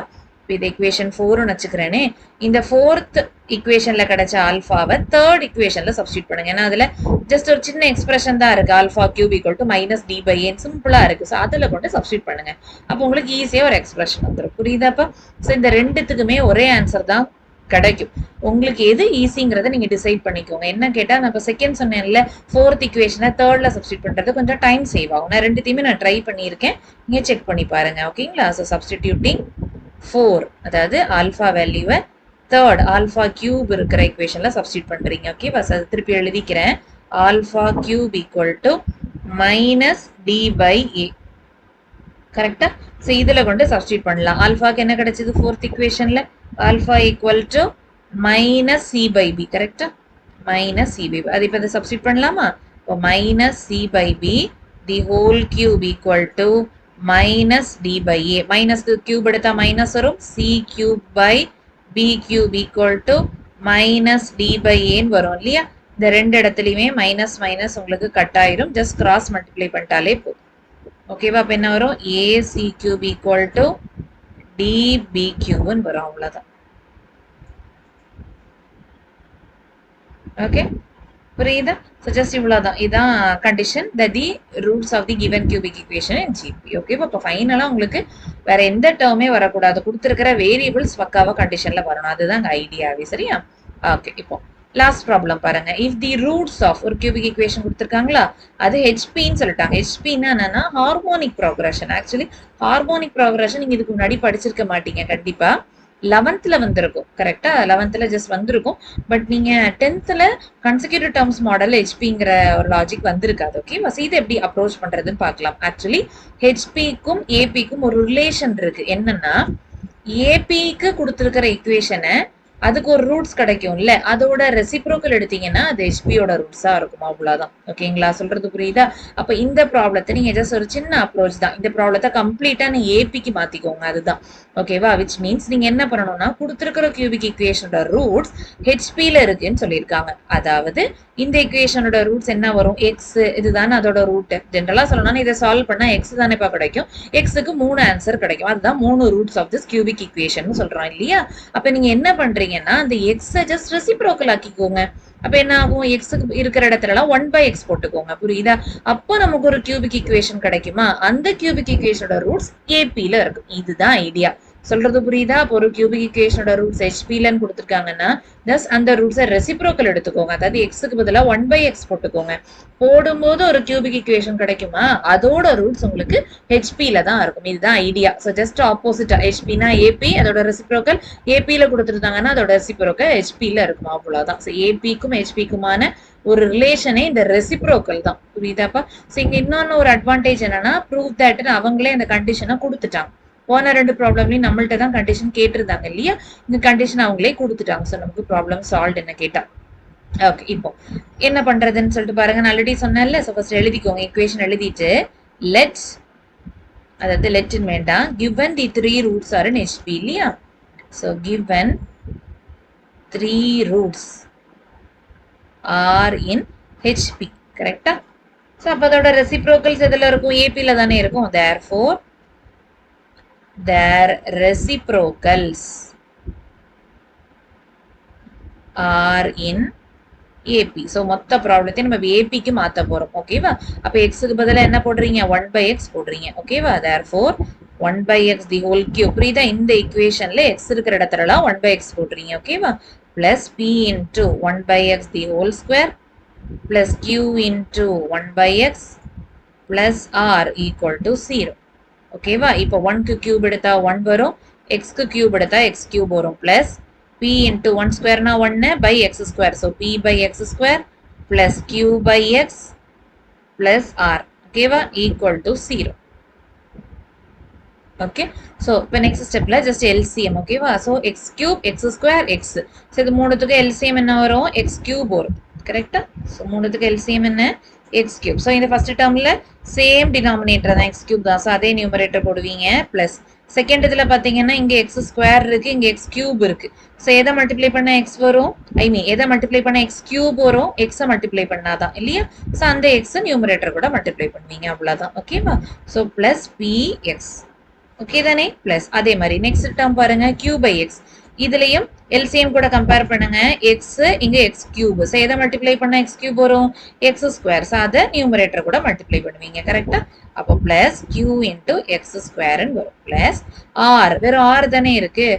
Speaker 1: இது ஈக்குவேஷன் 4ன்னு வச்சுக்கிறேனே. இந்த 4th ஈக்குவேஷன்ல கிடைச்ச ஆல்ஃபாவை 3rd ஈக்குவேஷன்ல சப்ஸ்டியூட் பண்ணுங்க. ஏன்னா அதுல ஜஸ்ட் ஒரு சின்ன எக்ஸ்பிரஷன் தான் இருக்கு. Alpha cube equal to -d/a சிம்பிளா இருக்கு. ஸோ அதுல கொண்டு சப்ஸ்டியூட் பண்ணுங்க. அப்போ உங்களுக்கு ஈஸியா ஒரு எக்ஸ்பிரஷன் வந்துடும். புரியுதாப்பா. ஸோ இந்த ரெண்டுத்துக்குமே ஒரே ஆன்சர் தான் கிடைக்கும். உங்களுக்கு எது ஈஸிங்கிறத நீங்க டிசைட் பண்ணிக்கோங்க. என்ன கேட்டா நான் இப்போ செகண்ட் சொன்னேன்ல, 4th ஈக்குவேஷனை 3ர்ட்ல சப்ஸ்டியூட் பண்றது கொஞ்சம் டைம் சேவ் ஆகும். நான் ரெண்டுத்தையுமே நான் ட்ரை பண்ணியிருக்கேன், நீங்க செக் பண்ணி பாருங்க. ஓகேங்களா. ஸோ சப்ஸ்டிடியூட்டிங் 4, அதாவது ஆல்ஃபா வேல்யூவை 3rd ஆல்ஃபா கியூப் இருக்கிற ஈக்குவேஷன்ல சப்ஸ்டியூட் பண்றீங்க. ஓகேவா. ஸோ அது திருப்பி எழுதிக்கிறேன். Alpha cube equal to -d/a. கரெக்டா. ஸோ இதுல கொண்டு சப்ஸ்டியூட் பண்ணலாம். ஆல்ஃபாக்கு என்ன கிடைச்சது 4th ஈக்குவேஷன்ல, alpha equal to -c/b. கரெக்டா. -c/b. அது இப்போ இதை சப்ஸ்டியூட் பண்ணலாமா. இப்போ -c/b the whole cube equal to -d/a. மைனஸ்க்கு கியூப் எடுத்தா மைனஸ் வரும். c cube by b cube equal to -d/a வரும் இல்லையா. இந்த ரெண்டு இடத்துலயுமே மைனஸ் மைனஸ் உங்களுக்கு கட் ஆயிரும். ஜஸ்ட் கிராஸ் மல்டிப்ளை பண்ணிட்டாலே போதும். ஓகேவா. அப்ப என்ன வரும், ac cube equal to db கியூப்னு வரும். அவ்வளவுதான். ஓகே, புரியுதா. ஸோ ஜஸ்ட் இவ்வளோதான். இதுதான் condition that the roots of the given cubic equation in GP. Okay. இப்போ ஃபைனலாக உங்களுக்கு வேற எந்த டேர்மே வரக்கூடாது, கொடுத்துருக்கிற வேரியபிள்ஸ் பக்காவா கண்டிஷன்ல வரணும். அதுதான் ஐடியாவே. சரியா. ஓகே. இப்போ லாஸ்ட் ப்ராப்ளம் பாருங்க. இஃப் தி ரூட்ஸ் ஆஃப் ஒரு கியூபிக் ஈக்குவேஷன் கொடுத்துருக்காங்களா, அது ஹெச்பின்னு சொல்லிட்டாங்க. ஹெச்பின்னா என்னன்னா harmonic progression. Actually harmonic progression நீங்க இதுக்கு முன்னாடி படிச்சிருக்க மாட்டீங்க கண்டிப்பா. 11th வந்திருக்கும். கரெக்டா. 11th ஜஸ்ட் வந்திருக்கும். பட் நீங்க 10th கன்சிக்யூட்டிவ் டேர்ம்ஸ் மாடல் ஹெச்பிங்கிற ஒரு லாஜிக் வந்திருக்காது. ஓகே. இதை எப்படி அப்ரோச் பண்றதுன்னு பார்க்கலாம். ஆக்சுவலி ஹெச்பிக்கும் ஏபிக்கும் ஒரு ரிலேஷன் இருக்கு. என்னன்னா ஏபிக்கு கொடுத்துருக்கிற ஈக்குவேஷனை அதுக்கு ஒரு ரூட்ஸ் கிடைக்கும்ல, அதோட ரெசிப்ரோக்கல் எடுத்தீங்கன்னா அது ஹெச்பியோட ரூட்ஸா இருக்கும். அவ்வளவுதான். ஓகேங்களா. சொல்றது புரியுதா. அப்ப இந்த ப்ராப்ளத்தை நீங்க ஜஸ்ட் ஒரு சின்ன அப்ரோச் தான். இந்த ப்ராப்ளத்தை கம்ப்ளீட்டா நீங்க ஏபிக்கு மாத்திக்கோங்க. அதுதான். ஓகேவா. விச் மீன்ஸ் நீங்க என்ன பண்ணணும்னா கொடுத்துருக்கிற கியூபிக் ஈக்குவேஷனோட ரூட்ஸ் ஹெச்பில இருக்குன்னு சொல்லியிருக்காங்க. அதாவது இந்த ஈக்குவேஷனோட ரூட்ஸ் என்ன வரும், எக்ஸ். இதுதானே அதோட ரூட். ஜென்ரலா சொல்லணும்னா இதை சால்வ் பண்ணா எக்ஸ் தானேப்பா கிடைக்கும். எக்ஸுக்கு 3 ஆன்சர் கிடைக்கும். அதுதான் 3 roots of this cubic equation சொல்றோம் இல்லையா. அப்ப நீங்க என்ன பண்றீங்கன்னா அந்த எக்ஸை ஜஸ்ட் ரெசிப்ரோக்கல் ஆக்கிக்கோங்க. அப்ப என்ன ஆகும், எக்ஸுக்கு இருக்கிற இடத்துல எல்லாம் 1/x போட்டுக்கோங்க. புரியுதா. அப்போ நமக்கு ஒரு கியூபிக் ஈக்குவேஷன் கிடைக்குமா. அந்த கியூபிக் ஈக்குவேஷனோட ரூட்ஸ் ஏபில இருக்கு. இதுதான் ஐடியா. சொல்றது புரியுதா. அப்போ ஒரு கியூபிக் ஈக்குவேஷனோட ரூட்ஸ் ஹெச்பிலன்னு கொடுத்துருக்காங்கன்னா ஜஸ்ட் அந்த ரூட்ஸை ரெசிப்ரோக்கல் எடுத்துக்கோங்க. அதாவது எக்ஸுக்கு பதிலா 1/x போட்டுக்கோங்க. போடும்போது ஒரு கியூபிக் ஈக்குவேஷன் கிடைக்குமா, அதோட ரூட்ஸ் உங்களுக்கு ஹெச்பில தான் இருக்கும். இதுதான் ஐடியா. ஸோ ஜஸ்ட் ஆப்போசிட்டா ஹெச்பினா ஏபி, அதோட ரெசிப்ரோக்கல் ஏபில கொடுத்துருந்தாங்கன்னா அதோட ரெசிப்ரோக்கல் ஹெச்பில இருக்கும். அவ்வளவுதான். ஸோ ஏபிக்கும் ஹெச்பிக்குமான ஒரு ரிலேஷனே இந்த ரெசிப்ரோக்கல் தான். புரியுதாப்பா. ஸோ இங்க இன்னொன்னு ஒரு அட்வான்டேஜ் என்னன்னா ப்ரூவ் தட்னு அவங்களே அந்த கண்டிஷனை கொடுத்துட்டாங்க. போன 2 ப்ராப்ளம்லையும் நம்மள்ட்ட தான் கண்டிஷன் கேட்டிருந்தாங்க இல்லையா. இந்த கண்டிஷன் அவங்களே கொடுத்துட்டாங்க. ஸோ நமக்கு ப்ராப்ளம் சால்வ் என்ன கேட்டா. ஓகே. இப்போ என்ன பண்றதுன்னு சொல்லிட்டு பாருங்க. நான் ஆல்ரெடி சொன்னேன்ல. ஸோ ஃபர்ஸ்ட் எழுதிக்கோங்க. ஈக்குவேஷன் எழுதிட்டு லெட், அதாவது லெட்னு வேண்டாம், given the 3 roots are in HP இல்லையா. So given 3 roots R in HP. கரெக்டா? ஸோ அப்போ அதோட ரெசிப்ரோக்கல்ஸ் எதில் இருக்கும்? ஏபியில் தானே இருக்கும். therefore their reciprocals are in AP. So மொத்த ப்ராப்ளத்தையும் நம்ம ஏபிக்கு மாற்ற போகிறோம். ஓகேவா? அப்போ எக்ஸுக்கு பதிலாக என்ன போடுறீங்க? 1/x போடுறீங்க. ஓகேவா? therefore 1/x the whole cube. புரியுதா? இந்த ஈக்குவேஷனில் எக்ஸ் இருக்கிற இடத்துலலாம் 1/x போடுறீங்க. ஓகேவா? plus p into 1/x the whole square plus q into 1/x plus r equal to 0. ஓகேவா? இப்போ 1க்கு கியூப் எடுத்தா 1 வரும், xக்கு கியூப் எடுத்தா x கியூப் வரும், plus p into 1 square-னா 1 by x square. So p by x square plus q by x plus r. ஓகேவா? equal to 0. Okay. So இப்போ next ஸ்டெப்ல ஜஸ்ட் எல்சிஎம். ஓகேவா? So X cube X square X. So இது மூணுத்துக்கு LCM என்ன வரும்? X cube வரும். கரெக்டா? So மூணுத்துக்கு LCM என்ன? X cube. ஸோ இந்த ஃபர்ஸ்ட் டேர்ம்ல சேம் டினாமினேட்டர் தான், எக்ஸ் கியூப் தான். ஸோ அதே நியூமரேட்டர் போடுவீங்க. பிளஸ் செகண்ட் இதில் பார்த்தீங்கன்னா இங்கே எக்ஸ் ஸ்கொயர் இருக்கு, இங்கே எக்ஸ் கியூப் இருக்கு. ஸோ எதை மல்டிப்ளை பண்ண எக்ஸ் வரும்? ஐ மீன் எதை மல்டிப்ளை பண்ண எக்ஸ் கியூப் வரும்? எக்ஸை மல்டிப்ளை பண்ணாதான் இல்லையா? ஸோ அந்த எக்ஸ் நியூமரேட்டர் கூட மல்டிப்ளை பண்ணுவீங்க. அவ்வளோதான். ஓகேவா? So plus b x. Okay தானே? பிளஸ் அதே மாதிரி நெக்ஸ்ட் டேர்ம் பாருங்க, கியூ பை எக்ஸ். இதுலயும் எல்சிஎம் கூட கம்பேர் பண்ணுங்க. எக்ஸ் இங்க எக்ஸ் கியூப். ஸோ எதை மல்டிப்ளை பண்ண எக்ஸ் கியூப் வரும்? X square. ஸோ அதை நியூமரேட்டர் கூட மல்டிப்ளை பண்ணுவீங்க. கரெக்டா? அப்போ பிளஸ் கியூ இன்டூ எக்ஸ் ஸ்கொயர்னு வரும். பிளஸ் ஆர், வெறும் ஆர் தானே இருக்கு.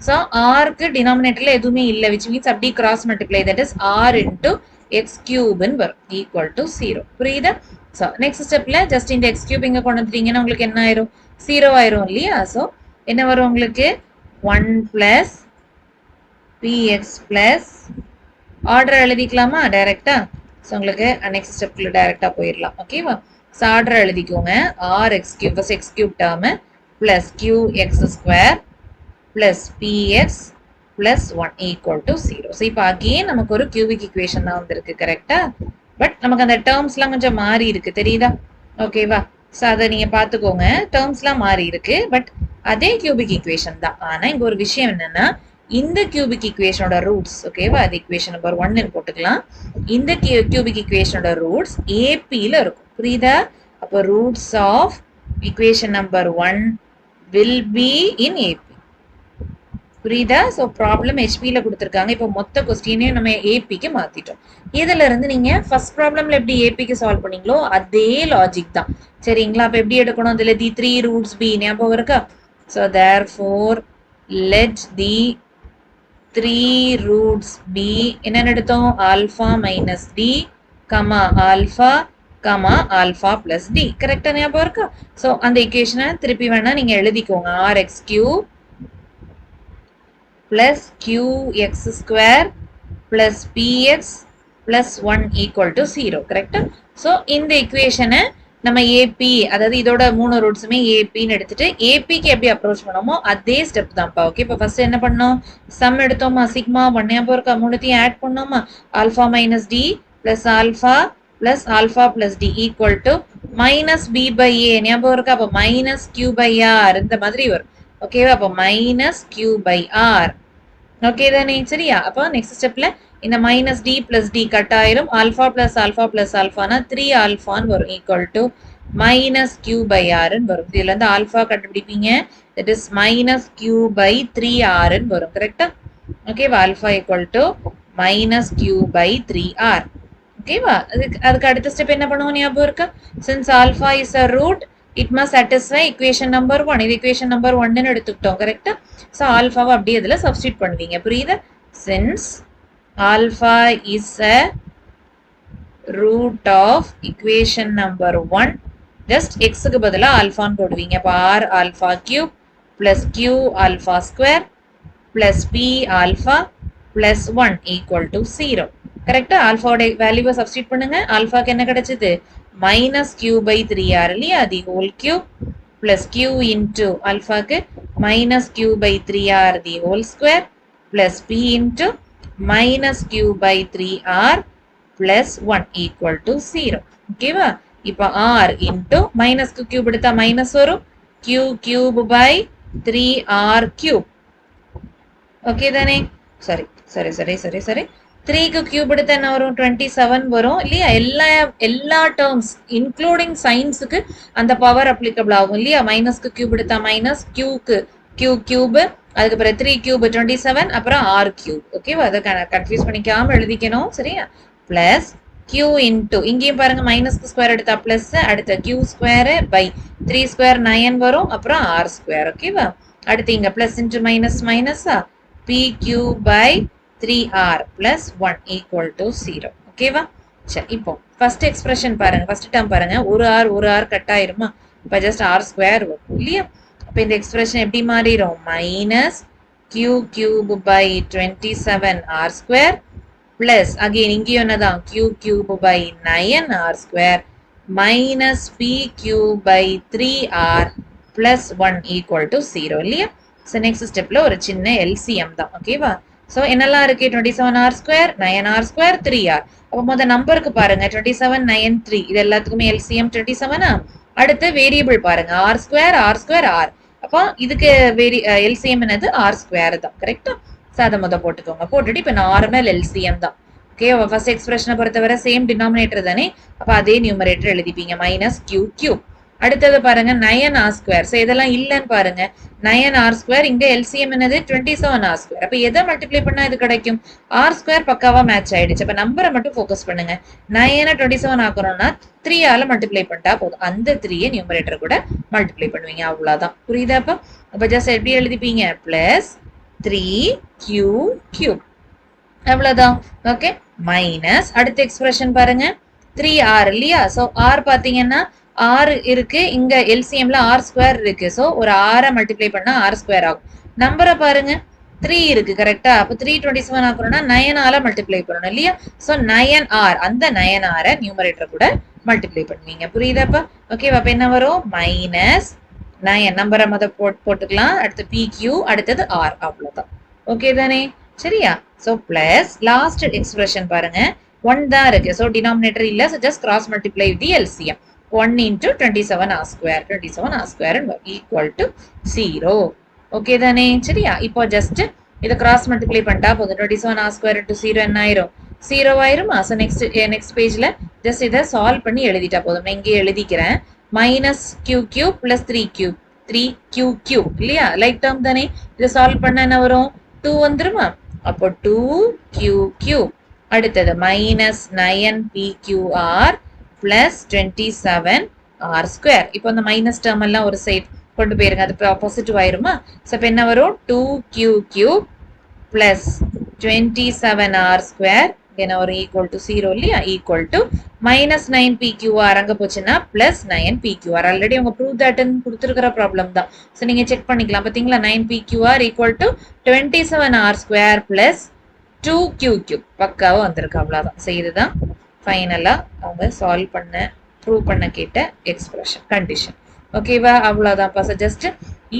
Speaker 1: ஸோ ஆருக்கு டினாமினேட்டர்ல எதுவுமே இல்லை, விச் மீன்ஸ் அப்படி cross multiply, that is R into X கியூப்னு வரும். Equal to 0. புரியுதா? ஸோ நெக்ஸ்ட் ஸ்டெப்ல ஜஸ்ட் இந்த எக்ஸ் கியூப் இங்க கொண்டு வந்துட்டீங்கன்னா உங்களுக்கு என்ன ஆயிரும்? 0 ஆயிரும் இல்லையா? ஸோ என்ன வரும் உங்களுக்கு? 1 பிளஸ் பிஎக்ஸ் பிளஸ் ஆர்டர் எழுதிக்கலாமா டைரக்டா? ஸோ உங்களுக்கு நெக்ஸ்ட் ஸ்டெப்ல டைரக்டா போயிடலாம். ஓகேவா? ஸோ ஆர்டர் எழுதிக்கோங்க. R x cube, first x cube term plus q x square plus p x plus 1 equal to 0. So இப்போ அகெயின் நமக்கு ஒரு கியூபிக் ஈக்குவேஷன் தான் வந்திருக்கு. கரெக்டா? பட் நமக்கு அந்த டேர்ம்ஸ்லாம் கொஞ்சம் மாறி இருக்கு, தெரியுதா? ஓகேவா? ஸோ அதை நீங்க பார்த்துக்கோங்க. டேர்ம்ஸ்லாம் மாறி இருக்கு, பட் அதே கியூபிக் ஈக்குவேஷன் தான். ஆனா இங்க ஒரு விஷயம் என்னன்னா, இந்த கியூபிக் ஈக்குவேஷனோட ரூட்ஸ், ஓகேவா? அது ஈக்குவேஷன் நம்பர் 1 போட்டுக்கலாம். இந்த கியூபிக் ஈக்குவேஷனோட ரூட்ஸ் ஏபியில் இருக்கும். புரியுதா? அப்போ roots of equation number 1 will be in AP. புரியுதா? ஸோ ப்ராப்ளம் ஹெச்பியில கொடுத்துருக்காங்க. இப்போ மொத்த கொஸ்டினையும் நம்ம ஏபிக்கு மாத்திட்டோம். இதுல இருந்து நீங்க ஃபர்ஸ்ட் ப்ராப்ளம்ல எப்படி ஏபிக்கு சால்வ் பண்ணீங்களோ அதே லாஜிக் தான். சரிங்களா? அப்ப எப்படி எடுக்கணும்? இதுல தி 3 ரூட்ஸ் பி ஞாபகம் இருக்கா? So therefore let the 3 roots be என்னன்னு எடுத்தோம்? Alpha minus d comma alpha comma alpha plus d. கரெக்டா ஞாபகம் இருக்கா? ஸோ அந்த ஈக்குவேஷனை திருப்பி வேணா நீங்க எழுதிக்கோங்க. R x cube plus qx square plus px plus 1 equal to 0. கரெக்டா? ஸோ இந்த ஈக்குவேஷனை நம்ம ஏபி, அதாவது இதோட 3 ரூட்ஸுமே ஏபின்னு எடுத்துட்டு ஏபிக்கு எப்படி அப்ரோச் பண்ணோமோ அதே ஸ்டெப் தான்ப்பா. ஓகே. இப்போ ஃபர்ஸ்ட் என்ன பண்ணோம்? சம் எடுத்தோமா, சிக்மா 1 ஞாபகம் இருக்கா? மூணுத்தையும் ஆட் பண்ணோமா, alpha minus D plus alpha plus alpha plus D equal to minus B by A ஞாபகம் இருக்கா? அப்போ மைனஸ் கியூ பை ஆர் இந்த மாதிரி வரும். ஓகேவா? அப்போ minus Q by R. Okay தானே? சரியா? அப்போ நெக்ஸ்ட் ஸ்டெப்ல இந்த minus D plus D cut ஆயிரும். ஆல்ஃபா பிளஸ் ஆல்ஃபானா 3 ஆல்ஃபான்னு வரும். Equal to minus Q by ஆர்ன்னு வரும். இதுல இருந்து ஆல்ஃபா கண்டுபிடிப்பீங்க. That is minus Q by 3 ஆர்ன்னு வரும். கரெக்டா? ஓகேவா? Alpha equal to minus Q by 3 R. ஓகேவா? அதுக்கு அடுத்த ஸ்டெப் என்ன பண்ணுவோம் ஞாபகம் இருக்கா? Since alpha is a root, it must satisfy equation number 1. இது ஈக்குவேஷன் நம்பர் 1ன்னு எடுத்துக்கிட்டோம். கரெக்டா? ஸோ ஆல்ஃபாவை அப்படியே இதில் சப்ஸ்டியூட் பண்ணுவீங்க. புரியுதா? Since alpha is a root of equation number 1, just எக்ஸுக்கு பதிலாக ஆல்ஃபான்னு போடுவீங்க. அப்போ r alpha cube plus q alpha square plus p alpha plus 1 equal to 0. கரெக்டா? ஆல்ஃபாவோட வேல்யூவை சப்ஸ்டியூட் பண்ணுங்க. ஆல்ஃபாக்கு என்ன கிடைச்சது? மைனஸ் கியூ பை 3 ஆர் இல்லையா? The whole cube plus Q into ஆல்ஃபாக்கு minus Q by 3 R the whole square plus P into minus Q by 3 R plus 1 equal to 0. ஓகேவா? இப்போ R into மைனஸ்க்கு கியூப் எடுத்தா minus வரும். Q cube by 3 R cube. Okay தானே? சரி சரி சரி சரி சரி 3க்கு கியூப் எடுத்தா என்ன வரும் 27 வரும் இல்லையா எல்லா டேர்ம்ஸ் இன்க்ளூடிங் சைன்ஸுக்கு அந்த பவர் அப்ளிகபிள் ஆகும் இல்லையா மைனஸ்க்கு கியூப் எடுத்தா மைனஸ் கியூக்கு கியூப் அதுக்கப்புறம் 3 கியூப் 27 அப்புறம் r கியூப் ஓகேவா அதை கன்ஃபியூஸ் பண்ணிக்காம எழுதிக்கணும் சரியா பிளஸ் q இன்டூ இங்கேயும் பாருங்க மைனஸ்க்கு ஸ்கொயர் எடுத்தா பிளஸ் அடுத்த q ஸ்கொயர் பை 3 ஸ்கொயர் 9 வரும் அப்புறம் r ஸ்கொயர் ஓகேவா அடுத்து இங்க பிளஸ் இன்டூ மைனஸ் மைனஸா pq பை 3r plus 1 equal to 0 ஓகேவா சரி இப்போ ஃபர்ஸ்ட் எக்ஸ்பிரஷன் பாருங்க ஃபர்ஸ்ட் டேர்ம் பாருங்க ஒரு r கட் ஆயிருமா இப்போ ஜஸ்ட் r ஸ்கொயர் வரும் இல்லையா அப்போ இந்த எக்ஸ்பிரஷன் எப்படி மாறிடும் minus q cube by 27 r square plus again இங்கேயும் என்னதான் q cube by 9 r square minus p cube by 3r plus 1 equal to 0 இல்லையா ஸோ நெக்ஸ்ட் ஸ்டெப்ல ஒரு சின்ன எல்சிஎம் தான் ஓகேவா ஸோ என்னெல்லாம் இருக்கு 27r square 9r square 3r அப்போ முதல் நம்பருக்கு பாருங்க 27 9 3 இது எல்லாத்துக்குமே எல்சிஎம் 27 அடுத்து வேரியபிள் பாருங்க r ஸ்கொயர் r அப்போ இதுக்கு எல்சிஎம் என்னது r ஸ்கொயர் தான் கரெக்டா ஸோ அதை முதல் போட்டுக்கோங்க போட்டுட்டு இப்போ நார்மல் எல்சிஎம் தான் ஓகே ஃபர்ஸ்ட் எக்ஸ்பிரஷனை பொறுத்தவரை சேம் டினாமினேட்டர் தானே அப்போ அதே நியூமரேட்டர் எழுதிப்பீங்க மைனஸ் கியூ கியூப் அடுத்தது பாருங்க 9r ஸ்கொயர் ஸோ இதெல்லாம் இல்லைன்னு பாருங்க 9r ஸ்கொயர் இங்க எல்சிஎம் என்னது 27r ஸ்கொயர் அப்ப எதை மல்டிப்ளை பண்ணா இது கிடைக்கும் r ஸ்கொயர் பக்காவா மேட்ச் ஆயிடுச்சு அப்ப நம்பரை மட்டும் ஃபோக்கஸ் பண்ணுங்க 9 27 ஆக்கணும்னா 3 ஆல மல்டிப்ளை பண்ணிட்டா போதும் அந்த 3 நியூமரேட்டர் கூட மல்டிப்ளை பண்ணுவீங்க அவ்வளவுதான் புரியுதா அப்ப ஜஸ்ட் எப்படி எழுதிப்பீங்க பிளஸ் 3 q கியூப் அவ்வளவுதான் ஓகே மைனஸ் அடுத்த எக்ஸ்பிரஷன் பாருங்க 3r இல்லையா சோ r பாத்தீங்கன்னா r இருக்கு இங்க எல்சிஎம்ல r ஸ்கொயர் இருக்கு சோ ஒரு r மல்டிப்ளை பண்ணா r ஸ்கொயர் ஆகும் நம்பரை பாருங்க 3 இருக்கு கரெக்டா அப்ப 327 ஆக்கணும்னா 9 ஆல மல்டிப்ளை பண்ணணும் இல்லையா சோ 9r அந்த 9r நியூமரேட்டர் கூட மல்டிப்ளை பண்ணுவீங்க புரியுதாப்பா ஓகேவா அப்ப என்ன வரும் மைனஸ் 9 நம்பரை போட்டுக்கலாம் அடுத்து pq அடுத்தது r அவ்வளவுதான் ஓகே தானே சரியா சோ பிளஸ் லாஸ்ட் எக்ஸ்பிரஷன் பாருங்க 1 தான் இருக்கு சோ டினாமினேட்டர் இல்ல so just cross multiply the LCM 1 into 27r square equal to 0 okay தானே சரியா இப்போ ஜஸ்ட் இத கிராஸ் மல்டிப்ளை பண்ணிட்டா போதும் 27r square into 0 என்ன ஆயிரும் 0 ஆயிருமா சோ நெக்ஸ்ட் பேஜ்ல ஜஸ்ட் இத சால்வ் பண்ணி எழுதிட்டா போதும் நான் இங்கே எழுதிக்கிறேன் minus q cube plus 3q cube இல்லையா லைக் டேர்ம் தானே இத சால்வ் பண்ணா என்ன வரும் 2 வந்துருமா அப்போ 2q cube அடுத்தது minus 9pqr plus 27r square இப்போ இந்த மைனஸ் டேர்ம் எல்லாம் ஒரு சைடு கொண்டு போயிருங்க அது பாசிட்டிவ் ஆயிருமா சோ இப்போ என்ன வரும் 2q cube plus 27r square என்ன வரும் equal to 0 இல்லையா equal to minus 9pqr அங்க போச்சுன்னா plus 9pqr ஆல்ரெடி உங்க prove that ன்னு கொடுத்திருக்கிற ப்ராப்ளம் தான் சோ நீங்க செக் பண்ணிக்கலாம் பாத்தீங்களா 9pqr equal to 27r square plus 2q cube பக்காவா வந்திருக்கு அவ்வளவுதான் சோ இதுதான் ஃபைனலா அவங்க சால்வ் பண்ண ப்ரூவ் பண்ண கேட்ட எக்ஸ்பிரஷன் கண்டிஷன் ஓகேவா அவ்வளவுதான் ஜஸ்ட்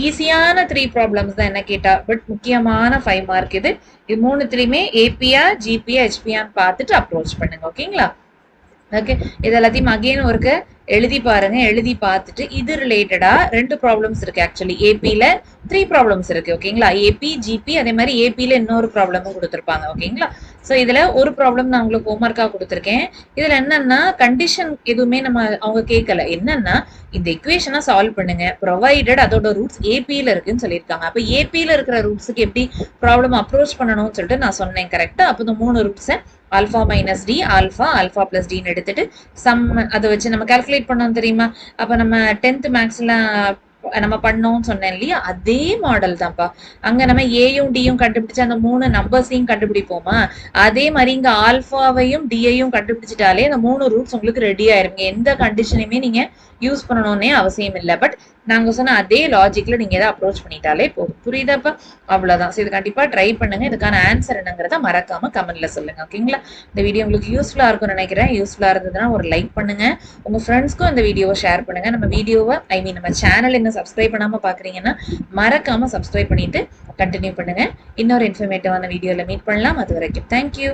Speaker 1: ஈஸியான 3 ப்ராப்ளம்ஸ் தான் என்ன கேட்டா பட் முக்கியமான 5 மார்க் இது மூணுத்துலயுமே ஏபியா ஜிபியா ஹெச்பியான்னு பார்த்துட்டு அப்ரோச் பண்ணுங்க ஓகேங்களா ஓகே இது எல்லாத்தையும் அகைன் ஒருக்கு எழுதி பாருங்க எழுதி பார்த்துட்டு இது ரிலேட்டடா 2 ப்ராப்ளம்ஸ் இருக்கு ஆக்சுவலி ஏபில 3 ப்ராப்ளம்ஸ் இருக்கு ஓகேங்களா ஏபி ஜிபி அதே மாதிரி ஏபில இன்னொரு ப்ராப்ளமும் கொடுத்துருப்பாங்க ஓகேங்களா சோ இதுல ஒரு ப்ராப்ளம் நான் உங்களுக்கு ஹோம்ஒர்க்கா கொடுத்துருக்கேன் இதுல என்னன்னா கண்டிஷன் எதுவுமே நம்ம அவங்க கேட்கல என்னன்னா இந்த இக்குவேஷனை சால்வ் பண்ணுங்க ப்ரொவைடட் அதோட ரூட்ஸ் ஏபில இருக்குன்னு சொல்லியிருக்காங்க அப்ப ஏபில இருக்கிற ரூட்ஸுக்கு எப்படி ப்ராப்ளம் அப்ரோச் பண்ணணும்னு சொல்லிட்டு நான் சொன்னேன் கரெக்டா அப்போ இந்த 3 ரூட்ஸை alpha minus d alpha plus d எடுத்துட்டு சம் அதை வச்சு நம்ம கால்குலேட் பண்ணோம் தெரியுமா அப்ப நம்ம 10th மேக்ஸ்ல நம்ம பண்ணோம்னு சொன்னேன் இல்லையா அதே மாடல் தான்ப்பா அங்க நம்ம ஏயும் டியும் கண்டுபிடிச்சு அந்த 3 நம்பர்ஸையும் கண்டுபிடிப்போமா அதே மாதிரி இங்க ஆல்பாவையும் டியையும் கண்டுபிடிச்சிட்டாலே அந்த 3 ரூட்ஸ் உங்களுக்கு ரெடி ஆயிருங்க எந்த கண்டிஷனையுமே நீங்க யூஸ் பண்ணணும்னே அவசியம் இல்லை பட் நாங்க சொன்ன அதே லாஜிக்ல நீங்க எதை அப்ரோச் பண்ணிட்டாலே போதும் புரியுதாப்பா அவ்வளவுதான் இது கண்டிப்பா ட்ரை பண்ணுங்க இதுக்கான ஆன்சர் என்னங்கிறத மறக்காம கமெண்ட்ல சொல்லுங்க ஓகேங்களா இந்த வீடியோ உங்களுக்கு யூஸ்ஃபுல்லா இருக்கும்னு நினைக்கிறேன் யூஸ்ஃபுல்லா இருந்ததுன்னா ஒரு லைக் பண்ணுங்க உங்க ஃப்ரெண்ட்ஸ்க்கும் இந்த வீடியோவை ஷேர் பண்ணுங்க நம்ம வீடியோவை நம்ம சேனல் இன்னும் சப்ஸ்கிரைப் பண்ணாம பாக்குறீங்கன்னா மறக்காம சப்ஸ்கிரைப் பண்ணிட்டு கண்டினியூ பண்ணுங்க இன்னொரு இன்ஃபர்மேட்டிவான வீடியோல மீட் பண்ணலாம் அது வரைக்கும் தேங்க்யூ